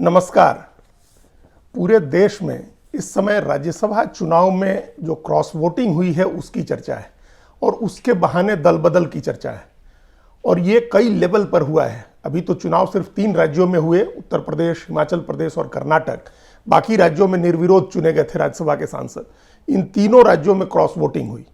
नमस्कार। पूरे देश में इस समय राज्यसभा चुनाव में जो क्रॉस वोटिंग हुई है उसकी चर्चा है और उसके बहाने दल बदल की चर्चा है और ये कई लेवल पर हुआ है। अभी तो चुनाव सिर्फ 3 राज्यों में हुए, उत्तर प्रदेश, हिमाचल प्रदेश और कर्नाटक। बाकी राज्यों में निर्विरोध चुने गए थे राज्यसभा के सांसद। इन तीनों राज्यों में क्रॉस वोटिंग हुई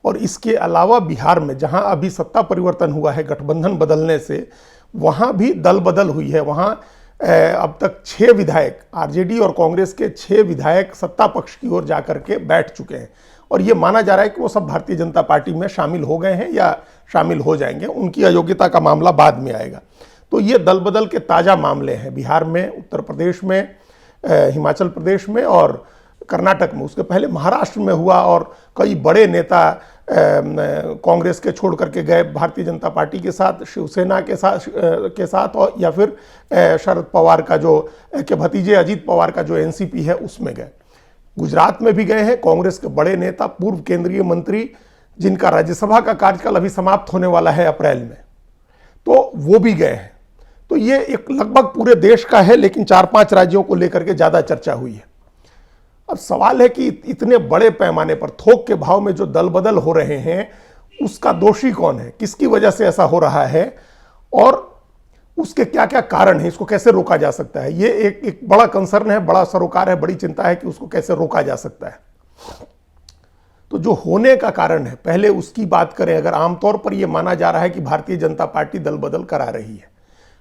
और इसके अलावा बिहार में जहां अभी सत्ता परिवर्तन हुआ है गठबंधन बदलने से, वहां भी दल बदल हुई है। वहां अब तक 6 विधायक, आरजेडी और कांग्रेस के 6 विधायक सत्ता पक्ष की ओर जाकर के बैठ चुके हैं और ये माना जा रहा है कि वो सब भारतीय जनता पार्टी में शामिल हो गए हैं या शामिल हो जाएंगे। उनकी अयोग्यता का मामला बाद में आएगा। तो ये दल बदल के ताज़ा मामले हैं बिहार में, उत्तर प्रदेश में, हिमाचल प्रदेश में और कर्नाटक में। उसके पहले महाराष्ट्र में हुआ और कई बड़े नेता कांग्रेस के छोड़ करके गए भारतीय जनता पार्टी के साथ, शिवसेना के साथ और या फिर शरद पवार का जो के भतीजे अजीत पवार का जो एनसीपी है उसमें गए। गुजरात में भी गए हैं कांग्रेस के बड़े नेता, पूर्व केंद्रीय मंत्री जिनका राज्यसभा का कार्यकाल अभी समाप्त होने वाला है अप्रैल में, तो वो भी गए हैं। तो ये एक लगभग पूरे देश का है, लेकिन 4-5 राज्यों को लेकर के ज़्यादा चर्चा हुई है। अब सवाल है कि इतने बड़े पैमाने पर थोक के भाव में जो दल बदल हो रहे हैं उसका दोषी कौन है, किसकी वजह से ऐसा हो रहा है और उसके क्या क्या कारण है, इसको कैसे रोका जा सकता है। ये एक बड़ा कंसर्न है, बड़ा सरोकार है, बड़ी चिंता है कि उसको कैसे रोका जा सकता है। तो जो होने का कारण है पहले उसकी बात करें। अगर आमतौर पर यह माना जा रहा है कि भारतीय जनता पार्टी दल बदल करा रही है,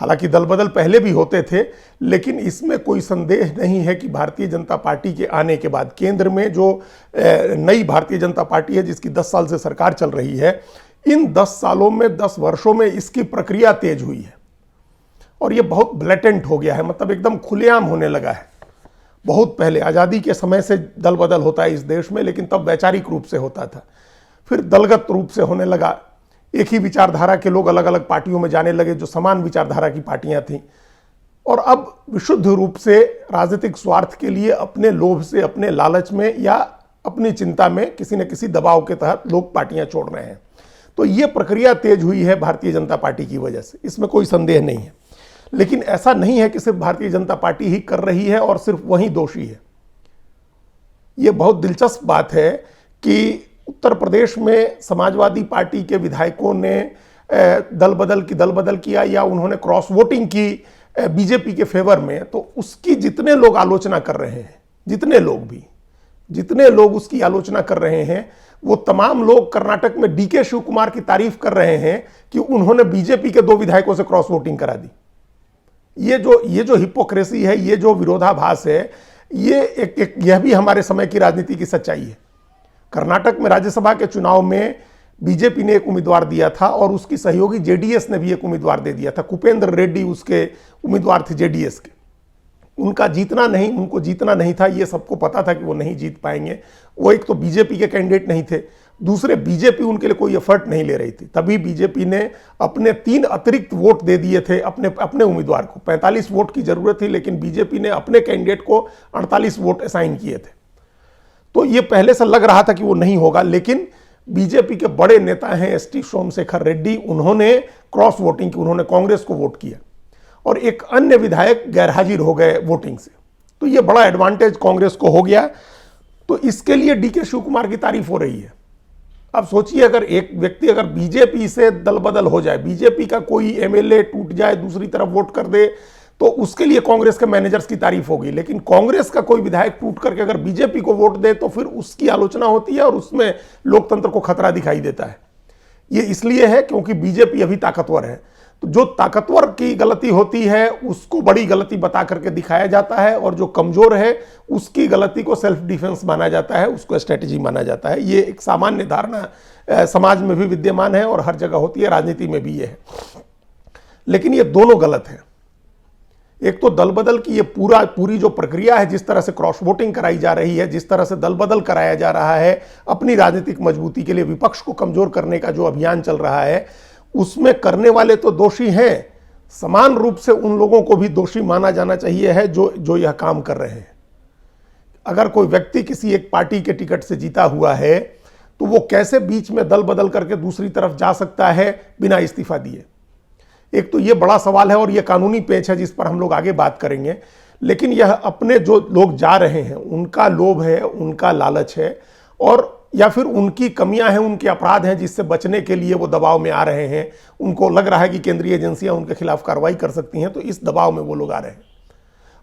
हालांकि दल बदल पहले भी होते थे, लेकिन इसमें कोई संदेह नहीं है कि भारतीय जनता पार्टी के आने के बाद केंद्र में जो नई भारतीय जनता पार्टी है जिसकी 10 साल से सरकार चल रही है, इन 10 सालों में 10 वर्षों में इसकी प्रक्रिया तेज हुई है और ये बहुत ब्लेटेंट हो गया है, मतलब एकदम खुलेआम होने लगा है। बहुत पहले आज़ादी के समय से दल बदल होता है इस देश में, लेकिन तब वैचारिक रूप से होता था, फिर दलगत रूप से होने लगा। एक ही विचारधारा के लोग अलग अलग पार्टियों में जाने लगे जो समान विचारधारा की पार्टियां थीं, और अब विशुद्ध रूप से राजनीतिक स्वार्थ के लिए अपने लोभ से, अपने लालच में या अपनी चिंता में किसी न किसी दबाव के तहत लोग पार्टियां छोड़ रहे हैं। तो ये प्रक्रिया तेज हुई है भारतीय जनता पार्टी की वजह से, इसमें कोई संदेह नहीं है। लेकिन ऐसा नहीं है कि सिर्फ भारतीय जनता पार्टी ही कर रही है और सिर्फ वही दोषी है। ये बहुत दिलचस्प बात है कि उत्तर प्रदेश में समाजवादी पार्टी के विधायकों ने दल बदल किया या उन्होंने क्रॉस वोटिंग की बीजेपी के फेवर में, तो उसकी जितने लोग आलोचना कर रहे हैं, जितने लोग उसकी आलोचना कर रहे हैं, वो तमाम लोग कर्नाटक में डीके शिव कुमार की तारीफ कर रहे हैं कि उन्होंने बीजेपी के 2 विधायकों से क्रॉस वोटिंग करा दी। ये जो हिपोक्रेसी है, ये जो विरोधाभास है, यह भी हमारे समय की राजनीति की सच्चाई है। कर्नाटक में राज्यसभा के चुनाव में बीजेपी ने एक उम्मीदवार दिया था और उसकी सहयोगी जेडीएस ने भी एक उम्मीदवार दे दिया था। कुपेंद्र रेड्डी उसके उम्मीदवार थे जेडीएस के। उनको जीतना नहीं था, ये सबको पता था कि वो नहीं जीत पाएंगे। वो एक तो बीजेपी के कैंडिडेट नहीं थे, दूसरे बीजेपी उनके लिए कोई एफर्ट नहीं ले रही थी। तभी बीजेपी ने अपने 3 अतिरिक्त वोट दे दिए थे अपने उम्मीदवार को। 45 वोट की जरूरत थी, लेकिन बीजेपी ने अपने कैंडिडेट को 48 वोट असाइन किए थे। तो ये पहले से लग रहा था कि वो नहीं होगा, लेकिन बीजेपी के बड़े नेता हैं एसटी सोमशेखर रेड्डी, उन्होंने क्रॉस वोटिंग की, उन्होंने कांग्रेस को वोट किया और एक अन्य विधायक गैरहाजिर हो गए वोटिंग से। तो ये बड़ा एडवांटेज कांग्रेस को हो गया। तो इसके लिए डीके शिव कुमार की तारीफ हो रही है। अब सोचिए, अगर एक व्यक्ति अगर बीजेपी से दल बदल हो जाए, बीजेपी का कोई एमएलए टूट जाए, दूसरी तरफ वोट कर दे, तो उसके लिए कांग्रेस के मैनेजर्स की तारीफ होगी। लेकिन कांग्रेस का कोई विधायक टूट करके अगर बीजेपी को वोट दे तो फिर उसकी आलोचना होती है और उसमें लोकतंत्र को खतरा दिखाई देता है। ये इसलिए है क्योंकि बीजेपी अभी ताकतवर है। तो जो ताकतवर की गलती होती है उसको बड़ी गलती बता करके दिखाया जाता है, और जो कमजोर है उसकी गलती को सेल्फ डिफेंस माना जाता है, उसको स्ट्रेटेजी माना जाता है। ये एक सामान्य धारणा समाज में भी विद्यमान है और हर जगह होती है, राजनीति में भी ये है। लेकिन ये दोनों गलत है। एक तो दल बदल की ये पूरी जो प्रक्रिया है, जिस तरह से क्रॉस वोटिंग कराई जा रही है, जिस तरह से दल बदल कराया जा रहा है, अपनी राजनीतिक मजबूती के लिए विपक्ष को कमजोर करने का जो अभियान चल रहा है, उसमें करने वाले तो दोषी हैं, समान रूप से उन लोगों को भी दोषी माना जाना चाहिए है जो यह काम कर रहे हैं। अगर कोई व्यक्ति किसी एक पार्टी के टिकट से जीता हुआ है तो वो कैसे बीच में दल बदल करके दूसरी तरफ जा सकता है बिना इस्तीफा दिए। एक तो ये बड़ा सवाल है और ये कानूनी पेच है जिस पर हम लोग आगे बात करेंगे। लेकिन यह अपने जो लोग जा रहे हैं उनका लोभ है, उनका लालच है, और या फिर उनकी कमियां हैं, उनके अपराध हैं जिससे बचने के लिए वो दबाव में आ रहे हैं। उनको लग रहा है कि केंद्रीय एजेंसियां उनके खिलाफ कार्रवाई कर सकती हैं, तो इस दबाव में वो लोग आ रहे हैं।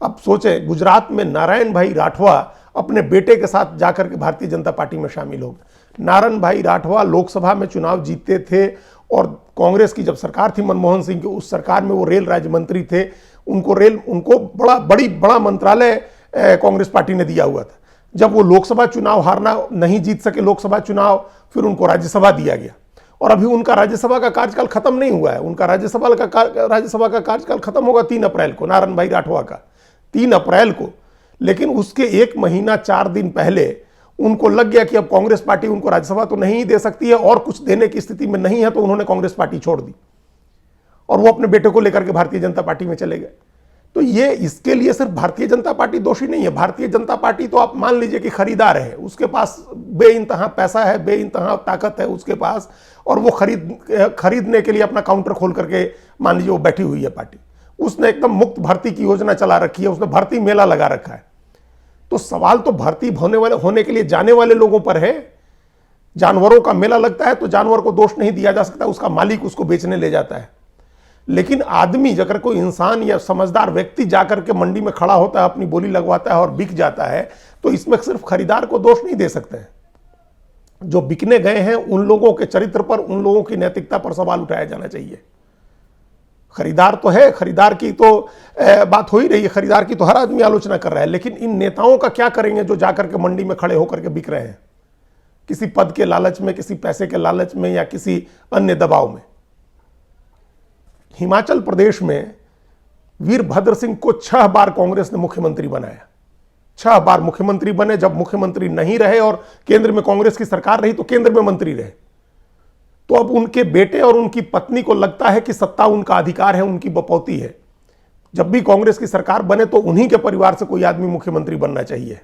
अब सोचें, गुजरात में नारायण भाई राठवा अपने बेटे के साथ जाकर के भारतीय जनता पार्टी में शामिल हो गए। नारायण भाई राठवा लोकसभा में चुनाव जीते थे और कांग्रेस की जब सरकार थी मनमोहन सिंह की, उस सरकार में वो रेल राज्य मंत्री थे। उनको बड़ा मंत्रालय कांग्रेस पार्टी ने दिया हुआ था। जब वो लोकसभा चुनाव हारना नहीं जीत सके लोकसभा चुनाव, फिर उनको राज्यसभा दिया गया और अभी उनका राज्यसभा का कार्यकाल खत्म नहीं हुआ है। उनका राज्यसभा का कार्यकाल खत्म होगा 3 अप्रैल को, नारायण भाई राठवा का 3 अप्रैल को। लेकिन उसके 1 महीना 4 दिन पहले उनको लग गया कि अब कांग्रेस पार्टी उनको राज्यसभा तो नहीं दे सकती है और कुछ देने की स्थिति में नहीं है, तो उन्होंने कांग्रेस पार्टी छोड़ दी और वो अपने बेटे को लेकर के भारतीय जनता पार्टी में चले गए। तो ये इसके लिए सिर्फ भारतीय जनता पार्टी दोषी नहीं है। भारतीय जनता पार्टी तो आप मान लीजिए कि खरीदार है, उसके पास बेइंतहा पैसा है, बेइंतहा ताकत है उसके पास, और वो खरीदने के लिए अपना काउंटर खोल करके मान लीजिए वो बैठी हुई है पार्टी। उसने एकदम मुक्त भर्ती की योजना चला रखी है, उसने भर्ती मेला लगा रखा है। तो सवाल तो भर्ती होने के लिए जाने वाले लोगों पर है। जानवरों का मेला लगता है तो जानवर को दोष नहीं दिया जा सकता, उसका मालिक उसको बेचने ले जाता है। लेकिन आदमी, अगर कोई इंसान या समझदार व्यक्ति जाकर के मंडी में खड़ा होता है, अपनी बोली लगवाता है और बिक जाता है, तो इसमें सिर्फ खरीदार को दोष नहीं दे सकते हैं। जो बिकने गए हैं उन लोगों के चरित्र पर, उन लोगों की नैतिकता पर सवाल उठाया जाना चाहिए। खरीदार तो है, खरीदार की तो बात हो ही रही है, खरीदार की तो हर आदमी आलोचना कर रहा है। लेकिन इन नेताओं का क्या करेंगे जो जाकर के मंडी में खड़े होकर के बिक रहे हैं, किसी पद के लालच में, किसी पैसे के लालच में या किसी अन्य दबाव में। हिमाचल प्रदेश में वीरभद्र सिंह को 6 बार कांग्रेस ने मुख्यमंत्री बनाया, 6 बार मुख्यमंत्री बने। जब मुख्यमंत्री नहीं रहे और केंद्र में कांग्रेस की सरकार रही तो केंद्र में मंत्री रहे। तो अब उनके बेटे और उनकी पत्नी को लगता है कि सत्ता उनका अधिकार है, उनकी बपौती है। जब भी कांग्रेस की सरकार बने तो उन्हीं के परिवार से कोई आदमी मुख्यमंत्री बनना चाहिए,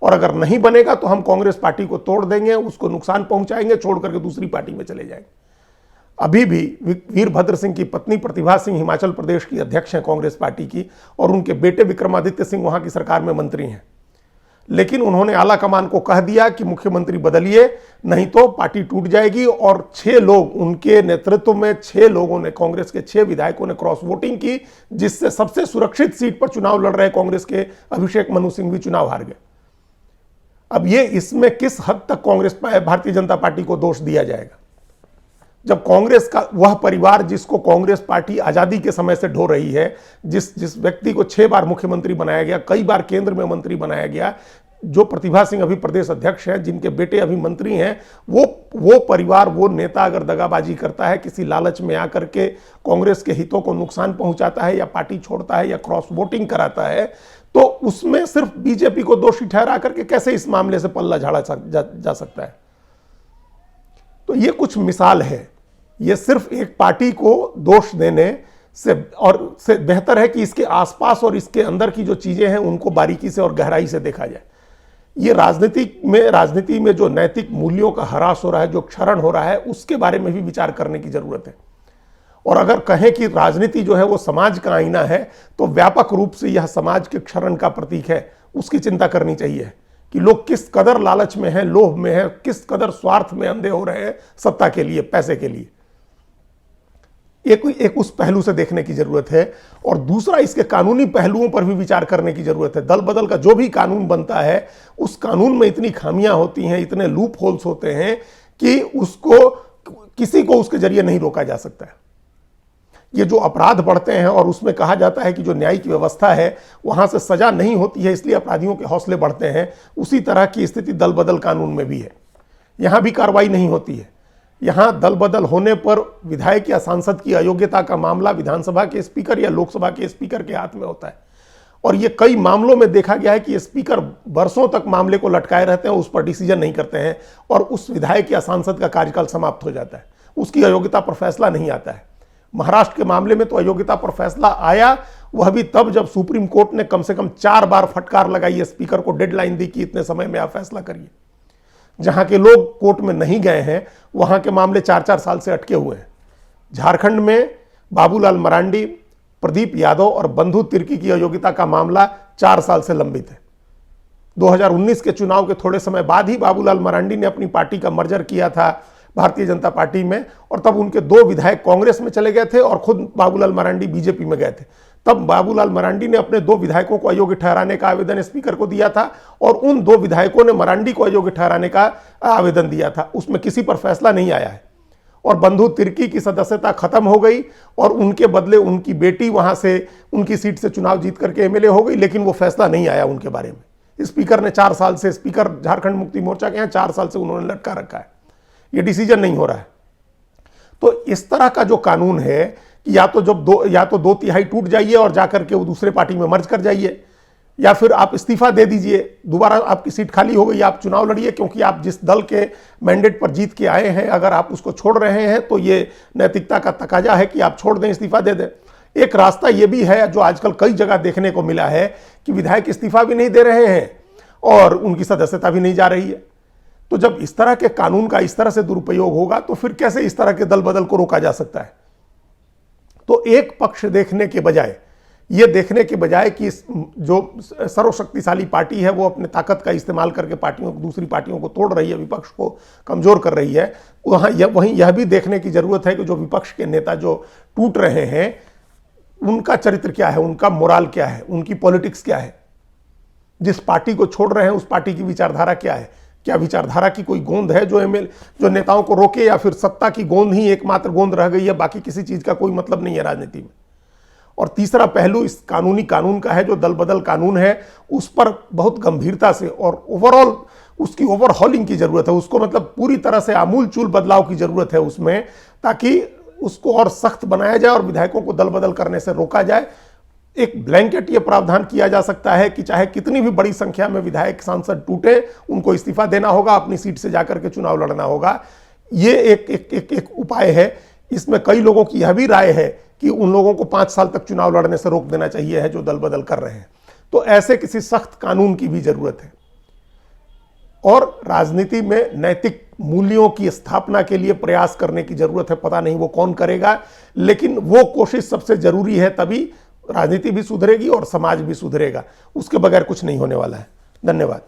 और अगर नहीं बनेगा तो हम कांग्रेस पार्टी को तोड़ देंगे, उसको नुकसान पहुंचाएंगे, छोड़ करके दूसरी पार्टी में चले जाएंगे। अभी भी वीरभद्र सिंह की पत्नी प्रतिभा सिंह हिमाचल प्रदेश की अध्यक्ष हैं कांग्रेस पार्टी की, और उनके बेटे विक्रमादित्य सिंह वहां की सरकार में मंत्री हैं। लेकिन उन्होंने आला कमान को कह दिया कि मुख्यमंत्री बदलिए, नहीं तो पार्टी टूट जाएगी। और 6 लोग, उनके नेतृत्व में 6 लोगों ने, कांग्रेस के 6 विधायकों ने क्रॉस वोटिंग की, जिससे सबसे सुरक्षित सीट पर चुनाव लड़ रहे कांग्रेस के अभिषेक मनु सिंह भी चुनाव हार गए। अब ये इसमें किस हद तक भारतीय जनता पार्टी को दोष दिया जाएगा, जब कांग्रेस का वह परिवार जिसको कांग्रेस पार्टी आजादी के समय से ढो रही है, जिस व्यक्ति को 6 बार मुख्यमंत्री बनाया गया, कई बार केंद्र में मंत्री बनाया गया, जो प्रतिभा सिंह अभी प्रदेश अध्यक्ष हैं, जिनके बेटे अभी मंत्री हैं, वो परिवार, वो नेता अगर दगाबाजी करता है, किसी लालच में आकर के कांग्रेस के हितों को नुकसान पहुंचाता है, या पार्टी छोड़ता है, या क्रॉस वोटिंग कराता है, तो उसमें सिर्फ बीजेपी को दोषी ठहरा करके कैसे इस मामले से पल्ला झाड़ा जा सकता है। तो ये कुछ मिसाल है। ये सिर्फ एक पार्टी को दोष देने से बेहतर है कि इसके आसपास और इसके अंदर की जो चीजें हैं उनको बारीकी से और गहराई से देखा जाए। ये राजनीति में जो नैतिक मूल्यों का ह्रास हो रहा है, जो क्षरण हो रहा है, उसके बारे में भी विचार करने की जरूरत है। और अगर कहें कि राजनीति जो है वो समाज का आईना है, तो व्यापक रूप से यह समाज के क्षरण का प्रतीक है। उसकी चिंता करनी चाहिए कि लोग किस कदर लालच में हैं, लोभ में हैं, किस कदर स्वार्थ में अंधे हो रहे हैं सत्ता के लिए, पैसे के लिए। एक उस पहलू से देखने की जरूरत है, और दूसरा इसके कानूनी पहलुओं पर भी विचार करने की जरूरत है। दल बदल का जो भी कानून बनता है, उस कानून में इतनी खामियां होती हैं, इतने लूप होल्स होते हैं कि उसको किसी को उसके जरिए नहीं रोका जा सकता है। ये जो अपराध बढ़ते हैं और उसमें कहा जाता है कि जो न्यायिक व्यवस्था है वहां से सजा नहीं होती है, इसलिए अपराधियों के हौसले बढ़ते हैं, उसी तरह की स्थिति दल बदल कानून में भी है। यहां भी कार्रवाई नहीं होती है। यहां दल बदल होने पर विधायक या सांसद की अयोग्यता का मामला विधानसभा के स्पीकर या लोकसभा के स्पीकर के हाथ में होता है, और ये कई मामलों में देखा गया है कि स्पीकर वर्षों तक मामले को लटकाए रहते हैं, उस पर डिसीजन नहीं करते हैं, और उस विधायक या सांसद का कार्यकाल समाप्त हो जाता है, उसकी अयोग्यता पर फैसला नहीं आता है। महाराष्ट्र के मामले में तो अयोग्यता पर फैसला आया, वह भी तब जब सुप्रीम कोर्ट ने कम से कम 4 बार फटकार लगाई, स्पीकर को डेडलाइन दी कि इतने समय में आप फैसला करिए। जहां के लोग कोर्ट में नहीं गए हैं, वहां के मामले 4-4 साल से अटके हुए हैं। झारखंड में बाबूलाल मरांडी, प्रदीप यादव और बंधु तिर्की की अयोग्यता का मामला 4 साल से लंबित है। 2019 के चुनाव के थोड़े समय बाद ही बाबूलाल मरांडी ने अपनी पार्टी का मर्जर किया था भारतीय जनता पार्टी में, और तब उनके 2 विधायक कांग्रेस में चले गए थे और खुद बाबूलाल मरांडी बीजेपी में गए थे। तब बाबूलाल मरांडी ने अपने 2 विधायकों को अयोग्य ठहराने का आवेदन स्पीकर को दिया था और उन 2 विधायकों ने मरांडी को अयोग्य ठहराने का आवेदन दिया था। उसमें किसी पर फैसला नहीं आया है और बंधु तिर्की की सदस्यता खत्म हो गई और उनके बदले उनकी बेटी वहां से उनकी सीट से चुनाव जीत करके एमएलए हो गई, लेकिन वो फैसला नहीं आया उनके बारे में। स्पीकर ने 4 साल से, स्पीकर झारखंड मुक्ति मोर्चा के यहाँ 4 साल से उन्होंने लटका रखा है, ये डिसीजन नहीं हो रहा है। तो इस तरह का जो कानून है कि या तो 2/3 टूट जाइए और जाकर के वो दूसरे पार्टी में मर्ज कर जाइए, या फिर आप इस्तीफा दे दीजिए, दोबारा आपकी सीट खाली हो गई, आप चुनाव लड़िए, क्योंकि आप जिस दल के मैंडेट पर जीत के आए हैं अगर आप उसको छोड़ रहे हैं तो ये नैतिकता का तकाजा है कि आप छोड़ दें, इस्तीफा दे दें। एक रास्ता ये भी है जो आजकल कई जगह देखने को मिला है कि विधायक इस्तीफा भी नहीं दे रहे हैं और उनकी सदस्यता भी नहीं जा रही है। तो जब इस तरह के कानून का इस तरह से दुरुपयोग होगा तो फिर कैसे इस तरह के दल बदल को रोका जा सकता है। तो एक पक्ष देखने के बजाय, ये देखने के बजाय कि जो सर्वशक्तिशाली पार्टी है वो अपने ताकत का इस्तेमाल करके दूसरी पार्टियों को तोड़ रही है, विपक्ष को कमजोर कर रही है, वहीं यह भी देखने की जरूरत है कि जो विपक्ष के नेता जो टूट रहे हैं उनका चरित्र क्या है, उनका मोराल क्या है, उनकी पॉलिटिक्स क्या है, जिस पार्टी को छोड़ रहे हैं उस पार्टी की विचारधारा क्या है, क्या विचारधारा की कोई गोंद है जो नेताओं को रोके, या फिर सत्ता की गोंद ही एकमात्र गोंद रह गई है, बाकी किसी चीज का कोई मतलब नहीं है राजनीति में। और तीसरा पहलू इस कानून का है जो दल बदल कानून है, उस पर बहुत गंभीरता से और ओवरऑल उसकी ओवरहॉलिंग की जरूरत है, उसको मतलब पूरी तरह से आमूल चूल बदलाव की जरूरत है उसमें, ताकि उसको और सख्त बनाया जाए और विधायकों को दल बदल करने से रोका जाए। एक ब्लैंकेट ये प्रावधान किया जा सकता है कि चाहे कितनी भी बड़ी संख्या में विधायक सांसद टूटे, उनको इस्तीफा देना होगा, अपनी सीट से जाकर के चुनाव लड़ना होगा। ये एक उपाय है। इसमें कई लोगों की यह भी राय है कि उन लोगों को 5 साल तक चुनाव लड़ने से रोक देना चाहिए है जो दल बदल कर रहे हैं। तो ऐसे किसी सख्त कानून की भी जरूरत है। और राजनीति में नैतिक मूल्यों की स्थापना के लिए प्रयास करने की जरूरत है। पता नहीं वो कौन करेगा, लेकिन वो कोशिश सबसे जरूरी है, तभी राजनीति भी सुधरेगी और समाज भी सुधरेगा। उसके बगैर कुछ नहीं होने वाला है। धन्यवाद।